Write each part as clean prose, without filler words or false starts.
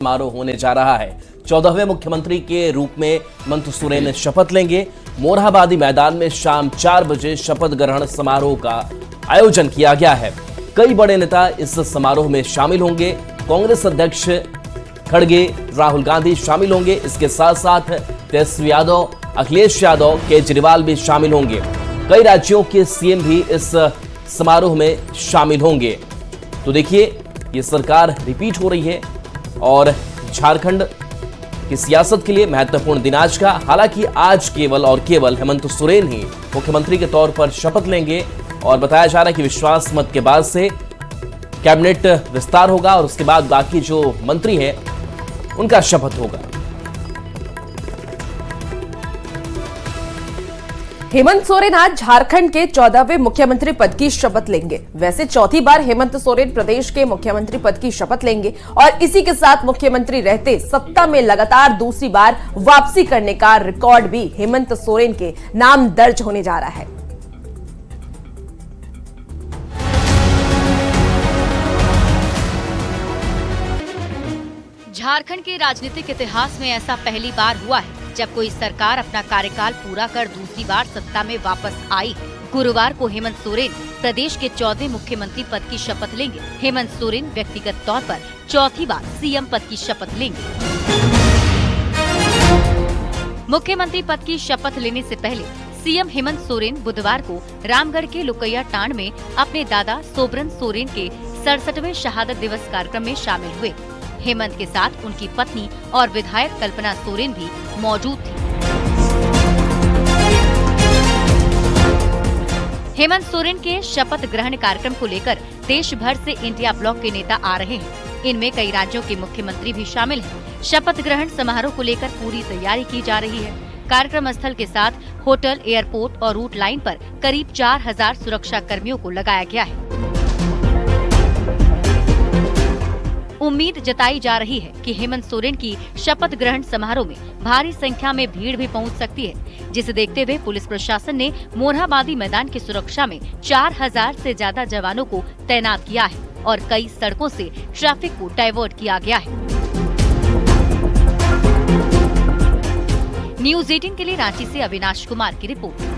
समारोह होने जा रहा है। 14वें मुख्यमंत्री के रूप में हेमंत सोरेन शपथ लेंगे। मोरहाबादी मैदान में शाम 4 बजे शपथ ग्रहण समारोह का आयोजन किया गया है। कई बड़े नेता इस समारोह में शामिल होंगे। कांग्रेस अध्यक्ष खड़गे, राहुल गांधी शामिल होंगे। इसके साथ साथ तेजस्वी यादव, अखिलेश यादव, केजरीवाल भी शामिल होंगे। कई राज्यों के सीएम भी इस समारोह में शामिल होंगे। तो देखिए, ये सरकार रिपीट हो रही है और झारखंड की सियासत के लिए महत्वपूर्ण दिन आज का। हालांकि आज केवल और केवल हेमंत सोरेन ही मुख्यमंत्री के तौर पर शपथ लेंगे और बताया जा रहा है कि विश्वास मत के बाद से कैबिनेट विस्तार होगा और उसके बाद बाकी जो मंत्री हैं उनका शपथ होगा। हेमंत सोरेन आज झारखंड के 14वें मुख्यमंत्री पद की शपथ लेंगे। वैसे चौथी बार हेमंत सोरेन प्रदेश के मुख्यमंत्री पद की शपथ लेंगे और इसी के साथ मुख्यमंत्री रहते सत्ता में लगातार दूसरी बार वापसी करने का रिकॉर्ड भी हेमंत सोरेन के नाम दर्ज होने जा रहा है। झारखंड के राजनीतिक इतिहास में ऐसा पहली बार हुआ है जब कोई सरकार अपना कार्यकाल पूरा कर दूसरी बार सत्ता में वापस आई है। गुरुवार को हेमंत सोरेन प्रदेश के 14वें मुख्यमंत्री पद की शपथ लेंगे। हेमंत सोरेन व्यक्तिगत तौर पर चौथी बार सीएम पद की शपथ लेंगे। मुख्यमंत्री पद की शपथ लेने से पहले सीएम हेमंत सोरेन बुधवार को रामगढ़ के लुकैया टांड में अपने दादा सोबरन सोरेन के 67वें शहादत दिवस कार्यक्रम में शामिल हुए। हेमंत के साथ उनकी पत्नी और विधायक कल्पना सोरेन भी मौजूद थी। हेमंत सोरेन के शपथ ग्रहण कार्यक्रम को लेकर देश भर से इंडिया ब्लॉक के नेता आ रहे हैं। इनमें कई राज्यों के मुख्यमंत्री भी शामिल हैं। शपथ ग्रहण समारोह को लेकर पूरी तैयारी की जा रही है। कार्यक्रम स्थल के साथ होटल, एयरपोर्ट और रूट लाइन पर करीब 4000 सुरक्षा कर्मियों को लगाया गया है। उम्मीद जताई जा रही है कि हेमंत सोरेन की शपथ ग्रहण समारोह में भारी संख्या में भीड़ भी पहुंच सकती है, जिसे देखते हुए पुलिस प्रशासन ने मोरहाबादी मैदान की सुरक्षा में 4000 से ज्यादा जवानों को तैनात किया है और कई सड़कों से ट्रैफिक को डाइवर्ट किया गया है। न्यूज़ 18 के लिए रांची से अविनाश कुमार की रिपोर्ट।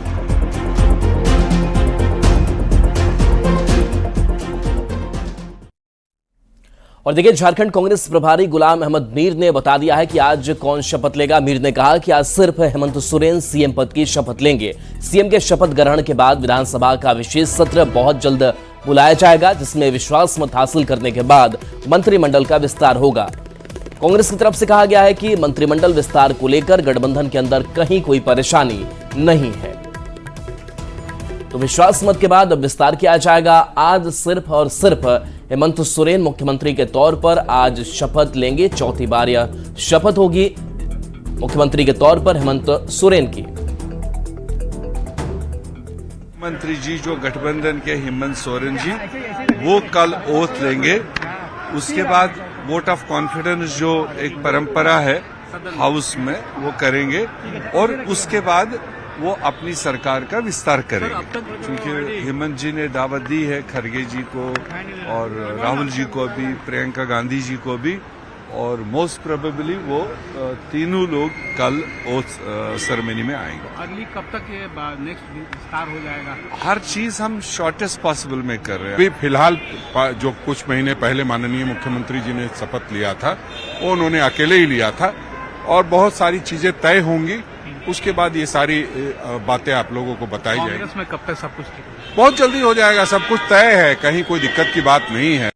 और देखिए, झारखंड कांग्रेस प्रभारी गुलाम अहमद मीर ने बता दिया है कि आज कौन शपथ लेगा। मीर ने कहा कि आज सिर्फ हेमंत सोरेन सीएम पद की शपथ लेंगे। सीएम के शपथ ग्रहण के बाद विधानसभा का विशेष सत्र बहुत जल्द बुलाया जाएगा, जिसमें विश्वास मत हासिल करने के बाद मंत्रिमंडल का विस्तार होगा। कांग्रेस की तरफ से कहा गया है कि मंत्रिमंडल विस्तार को लेकर गठबंधन के अंदर कहीं कोई परेशानी नहीं है, तो विश्वास मत के बाद अब विस्तार किया जाएगा। आज सिर्फ और सिर्फ हेमंत सोरेन मुख्यमंत्री के तौर पर आज शपथ लेंगे। चौथी बार यह शपथ होगी मुख्यमंत्री के तौर पर हेमंत सोरेन की। मंत्री जी जो गठबंधन के हेमंत सोरेन जी वो कल ओथ लेंगे। उसके बाद वोट ऑफ कॉन्फिडेंस जो एक परंपरा है हाउस में वो करेंगे और उसके बाद वो अपनी सरकार का विस्तार करेंगे। क्योंकि हेमंत जी ने दावत दी है खड़गे जी को और राहुल जी को भी, प्रियंका गांधी जी को भी, और मोस्ट प्रोबेबली वो तीनों लोग कल ओथ सेरेमनी में आएंगे। अगली कब तक ये नेक्स्ट विस्तार हो जाएगा? हर चीज हम शॉर्टेस्ट पॉसिबल में कर रहे हैं। अभी फिलहाल जो कुछ महीने पहले माननीय मुख्यमंत्री जी ने शपथ लिया था वो उन्होंने अकेले ही लिया था और बहुत सारी चीजें तय होंगी। उसके बाद ये सारी बातें आप लोगों को बताई जाएगी। कांग्रेस में कब तक सब कुछ बहुत जल्दी हो जाएगा, सब कुछ तय है, कहीं कोई दिक्कत की बात नहीं है।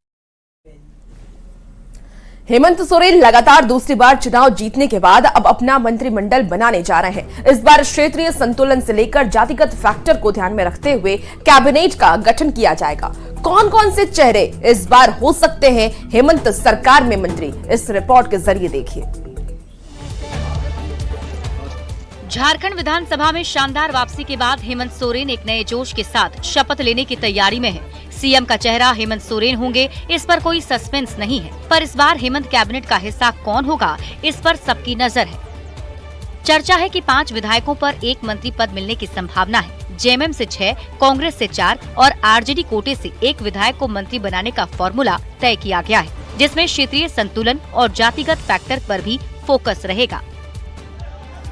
हेमंत सोरेन लगातार दूसरी बार चुनाव जीतने के बाद अब अपना मंत्रिमंडल बनाने जा रहे हैं। इस बार क्षेत्रीय संतुलन से लेकर जातिगत फैक्टर को ध्यान में रखते हुए कैबिनेट का गठन किया जाएगा। कौन कौन से चेहरे इस बार हो सकते हैं हेमंत सरकार में मंत्री, इस रिपोर्ट के जरिए देखिए। झारखंड विधानसभा में शानदार वापसी के बाद हेमंत सोरेन एक नए जोश के साथ शपथ लेने की तैयारी में है। सीएम का चेहरा हेमंत सोरेन होंगे, इस पर कोई सस्पेंस नहीं है, पर इस बार हेमंत कैबिनेट का हिस्सा कौन होगा, इस पर सबकी नजर है। चर्चा है कि 5 विधायकों पर 1 मंत्री पद मिलने की संभावना है। जेएमएम से 6, कांग्रेस से 4 और आरजेडी कोटे से 1 विधायक को मंत्री बनाने का फॉर्मूला तय किया गया है। जिसमें क्षेत्रीय संतुलन और जातिगत फैक्टर पर भी फोकस रहेगा।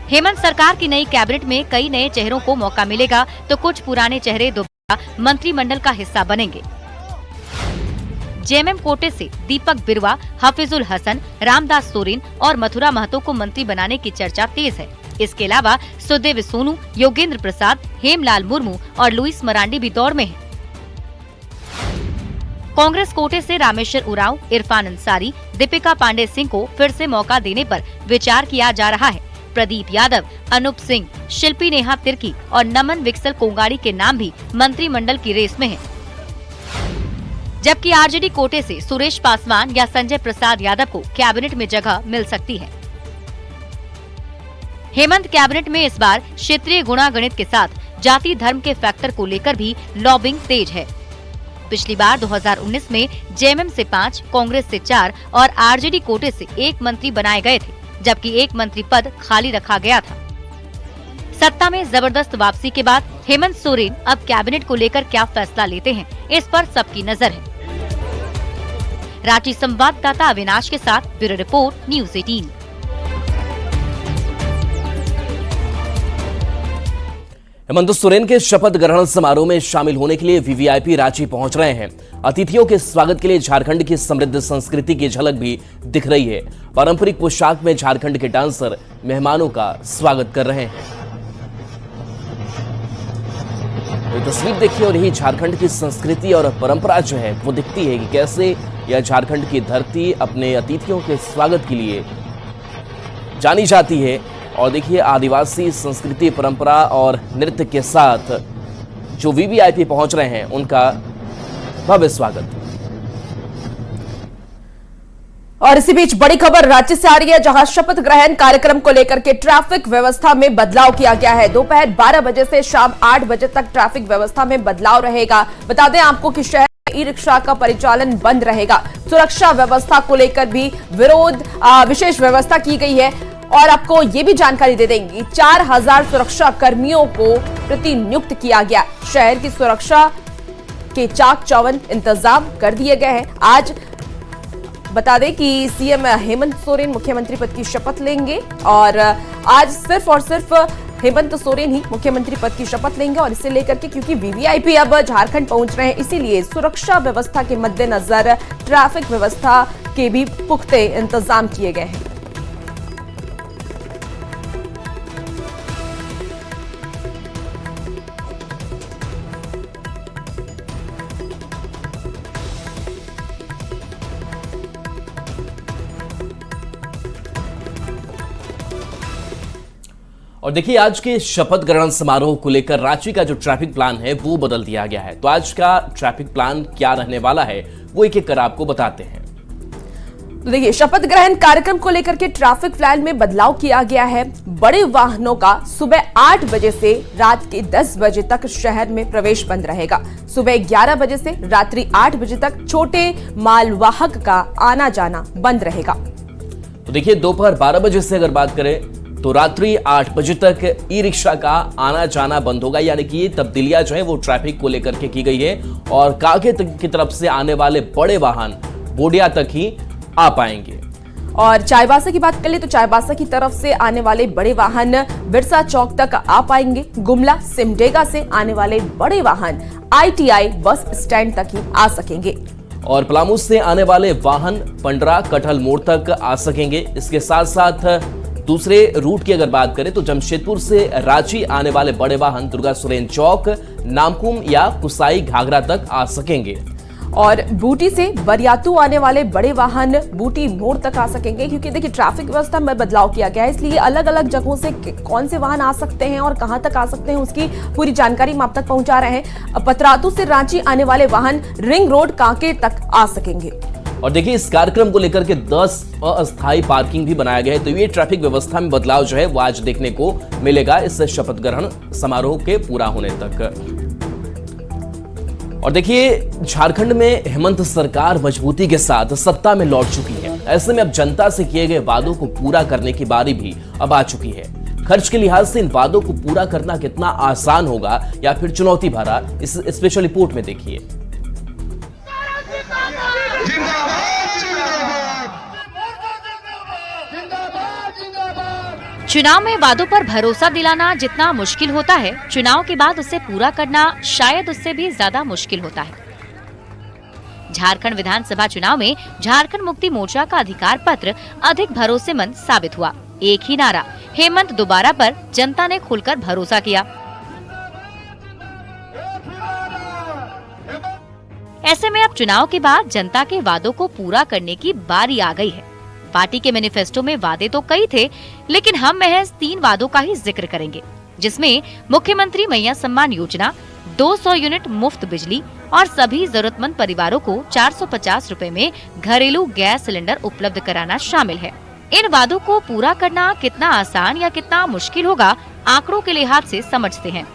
हेमंत सरकार की नई कैबिनेट में कई नए चेहरों को मौका मिलेगा तो कुछ पुराने चेहरे दोबारा मंत्रिमंडल का हिस्सा बनेंगे। जेएमएम कोटे से दीपक बिरुवा, हफीजुल हसन, रामदास सोरेन और मथुरा महतो को मंत्री बनाने की चर्चा तेज है। इसके अलावा सुदेव सोनू, योगेंद्र प्रसाद, हेमलाल मुर्मू और लुइस मरांडी भी दौड़ में हैं। कांग्रेस कोटे से रामेश्वर उरांव, इरफान अंसारी, दीपिका पांडे सिंह को फिर से मौका देने पर विचार किया जा रहा है। प्रदीप यादव, अनूप सिंह, शिल्पी नेहा तिर्की और नमन विक्सल कोंगाड़ी के नाम भी मंत्रिमंडल की रेस में हैं। जबकि आरजेडी कोटे से सुरेश पासवान या संजय प्रसाद यादव को कैबिनेट में जगह मिल सकती है। हेमंत कैबिनेट में इस बार क्षेत्रीय गुणागणित के साथ जाति धर्म के फैक्टर को लेकर भी लॉबिंग तेज है। पिछली बार 2019 में जेएमएम से 5, कांग्रेस से 4 और आरजेडी कोटे से 1 मंत्री बनाए गए थे, जबकि 1 मंत्री पद खाली रखा गया था। सत्ता में जबरदस्त वापसी के बाद हेमंत सोरेन अब कैबिनेट को लेकर क्या फैसला लेते हैं, इस पर सबकी नजर है। रांची संवाददाता अविनाश के साथ bureau report, news 18। Hemant Soren के शपथ ग्रहण समारोह में शामिल होने के लिए वीवीआईपी रांची पहुंच रहे हैं। अतिथियों के स्वागत के लिए झारखंड की समृद्ध संस्कृति की झलक भी दिख रही है। पारंपरिक पोशाक में झारखंड के डांसर मेहमानों का स्वागत कर रहे हैं। ये तस्वीर देखिए और यही झारखंड की संस्कृति और परंपरा जो है वो दिखती है कि कैसे यह झारखंड की धरती अपने अतिथियों के स्वागत के लिए जानी जाती है। और देखिए आदिवासी संस्कृति, परंपरा और नृत्य के साथ जो वीवीआईपी पहुंच रहे हैं उनका भव्य स्वागत। और इसी बीच बड़ी खबर रांची से आ रही है, जहां शपथ ग्रहण कार्यक्रम को लेकर के ट्रैफिक व्यवस्था में बदलाव किया गया है। दोपहर 12 बजे से शाम 8 बजे तक ट्रैफिक व्यवस्था में बदलाव रहेगा। बता दें आपको कि शहर में ई रिक्शा का परिचालन बंद रहेगा। सुरक्षा व्यवस्था को लेकर भी विशेष व्यवस्था की गई है। और आपको ये भी जानकारी दे देंगे, 4000 सुरक्षा कर्मियों को प्रतिनियुक्त किया गया। शहर की सुरक्षा के चाक चौबंद इंतजाम कर दिए गए हैं। आज बता दें कि सीएम हेमंत सोरेन मुख्यमंत्री पद की शपथ लेंगे और आज सिर्फ और सिर्फ हेमंत सोरेन ही मुख्यमंत्री पद की शपथ लेंगे। और इसे लेकर के क्योंकि वीवीआईपी अब झारखंड पहुंच रहे हैं, इसीलिए सुरक्षा व्यवस्था के मद्देनजर ट्रैफिक व्यवस्था के भी पुख्ते इंतजाम किए गए हैं। और देखिए आज के शपथ ग्रहण समारोह को लेकर रांची का जो ट्रैफिक प्लान है वो बदल दिया गया है। तो आज का ट्रैफिक प्लान क्या रहने वाला है वो एक एक कर आपको बताते हैं। तो देखिए शपथ ग्रहण कार्यक्रम को लेकर के ट्रैफिक प्लान में बदलाव किया गया है। बड़े वाहनों का सुबह 8 बजे से रात के 10 बजे तक शहर में प्रवेश बंद रहेगा। सुबह 11 बजे से रात्रि 8 बजे तक छोटे मालवाहक का आना जाना बंद रहेगा। तो देखिए दोपहर 12 बजे से अगर बात करें तो रात्रि 8 बजे तक ई रिक्शा का आना जाना बंद होगा। यानी कि ये तब्दीलियां जो है वो ट्रैफिक को लेकर के की गई है और कागे की तरफ से आने वाले बड़े वाहन बोडिया तक ही आ पाएंगे। और चाईबासा की बात कर ले तो चाईबासा की तरफ से आने वाले बड़े वाहन बिरसा चौक तक आ पाएंगे। गुमला सिमडेगा से आने वाले बड़े वाहन आईटीआई बस स्टैंड तक ही आ सकेंगे। और पलामू से आने वाले वाहन पंडरा कटहल मोड़ तक आ सकेंगे। इसके साथ साथ दूसरे रूट की अगर बात करें तो जमशेदपुर से रांची आने वाले बड़े वाहन दुर्गा सुरेन चौक, नामकुम या कुसाई घाघरा तक आ सकेंगे। और बूटी से बरियातू आने वाले बड़े वाहन बूटी मोड़ तक आ सकेंगे। क्योंकि देखिए ट्रैफिक व्यवस्था में बदलाव किया गया है, इसलिए अलग अलग जगहों से कौन से वाहन आ सकते हैं और कहां तक आ सकते हैं उसकी पूरी जानकारी हम आप तक पहुंचा रहे हैं। पतरातू से रांची आने वाले वाहन रिंग रोड कांके तक आ सकेंगे। और देखिए इस कार्यक्रम को लेकर के 10 अस्थायी पार्किंग भी बनाया गया है। तो ये ट्रैफिक व्यवस्था में बदलाव जो है वो आज देखने को मिलेगा इस शपथ ग्रहण समारोह के पूरा होने तक। और देखिए झारखंड में हेमंत सरकार मजबूती के साथ सत्ता में लौट चुकी है। ऐसे में अब जनता से किए गए वादों को पूरा करने की बारी भी अब आ चुकी है। खर्च के लिहाज से इन वादों को पूरा करना कितना आसान होगा या फिर चुनौती भरा, इस स्पेशल रिपोर्ट में देखिए। जिंदाबाद जिंदाबाद चुनाव में वादों पर भरोसा दिलाना जितना मुश्किल होता है, चुनाव के बाद उसे पूरा करना शायद उससे भी ज्यादा मुश्किल होता है। झारखंड विधानसभा चुनाव में झारखंड मुक्ति मोर्चा का अधिकार पत्र अधिक भरोसेमंद साबित हुआ। एक ही नारा हेमंत दोबारा पर जनता ने खुलकर भरोसा किया। ऐसे में अब चुनाव के बाद जनता के वादों को पूरा करने की बारी आ गई है। पार्टी के मैनिफेस्टो में वादे तो कई थे, लेकिन हम महज 3 वादों का ही जिक्र करेंगे, जिसमें मुख्यमंत्री मैया सम्मान योजना, 200 यूनिट मुफ्त बिजली और सभी जरूरतमंद परिवारों को 450 रुपए में घरेलू गैस सिलेंडर उपलब्ध कराना शामिल है। इन वादों को पूरा करना कितना आसान या कितना मुश्किल होगा, आंकड़ों के लिहाज से समझते हैं।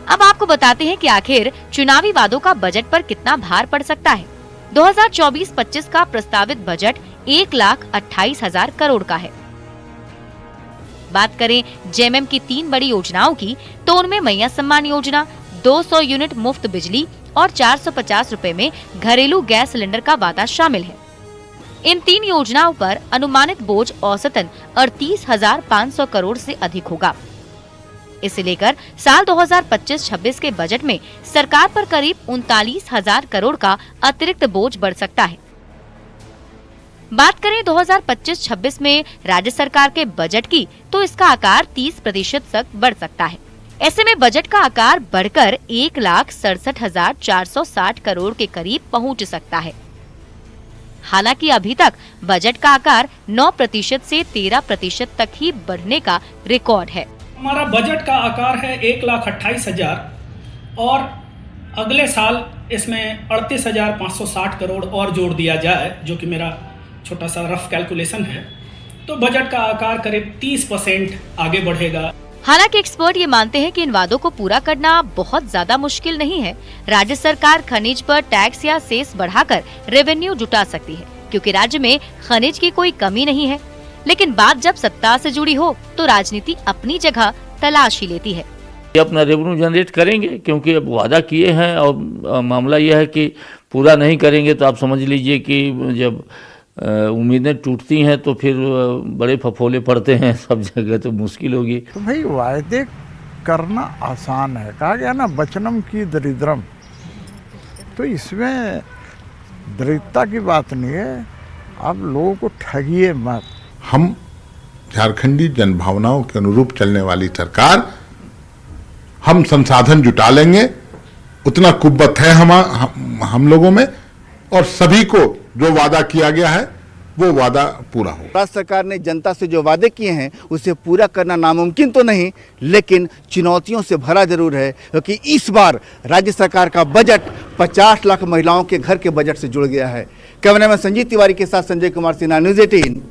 अब आपको बताते हैं कि आखिर चुनावी वादों का बजट पर कितना भार पड़ सकता है। 2024-25 का प्रस्तावित बजट 1,28,000 करोड़ का है। बात करें जेएमएम की 3 बड़ी योजनाओं की, तो उनमें मैया सम्मान योजना, 200 यूनिट मुफ्त बिजली और 450 रुपए में घरेलू गैस सिलेंडर का वादा शामिल है। इन 3 योजनाओं पर अनुमानित बोझ औसतन 38,500 करोड़ से अधिक होगा। इसे लेकर साल 2025-26 के बजट में सरकार पर करीब 39,000 करोड़ का अतिरिक्त बोझ बढ़ सकता है। बात करें 2025-26 में राज्य सरकार के बजट की, तो इसका आकार 30% तक बढ़ सकता है। ऐसे में बजट का आकार बढ़कर 1,67,460 करोड़ के करीब पहुंच सकता है। हालांकि अभी तक बजट का आकार 9% से 13% तक ही बढ़ने का रिकॉर्ड है। हमारा बजट का आकार है 1,28,000 और अगले साल इसमें 38,560 करोड़ और जोड़ दिया जाए, जो कि मेरा छोटा सा रफ कैलकुलेशन है, तो बजट का आकार करीब 30% आगे बढ़ेगा। हालांकि एक्सपर्ट ये मानते हैं कि इन वादों को पूरा करना बहुत ज्यादा मुश्किल नहीं है। राज्य सरकार खनिज पर टैक्स या सेस बढ़ाकर रेवेन्यू जुटा सकती है, क्योंकि राज्य में खनिज की कोई कमी नहीं है। लेकिन बात जब सत्ता से जुड़ी हो तो राजनीति अपनी जगह तलाश ही लेती है। ये अपना रेवेन्यू जनरेट करेंगे, क्योंकि अब वादा किए हैं और मामला यह है कि पूरा नहीं करेंगे तो आप समझ लीजिए कि जब उम्मीदें टूटती हैं तो फिर बड़े फफोले पड़ते हैं सब जगह, तो मुश्किल होगी। तो भाई वायदे करना आसान है, कहा गया ना वचनम की दरिद्रम, तो इसमें दरिद्रता की बात नहीं है। आप लोगों को ठगिए मत। हम झारखंडी जनभावनाओं के अनुरूप चलने वाली सरकार, हम संसाधन जुटा लेंगे, उतना कुव्वत है हम लोगों में, और सभी को जो वादा किया गया है वो वादा पूरा हो। राज्य सरकार ने जनता से जो वादे किए हैं उसे पूरा करना नामुमकिन तो नहीं, लेकिन चुनौतियों से भरा जरूर है, क्योंकि इस बार राज्य सरकार का बजट 50 लाख महिलाओं के घर के बजट से जुड़ गया है। कैमरामैन संजीव तिवारी के साथ संजय कुमार सिन्हा, न्यूज़ 18।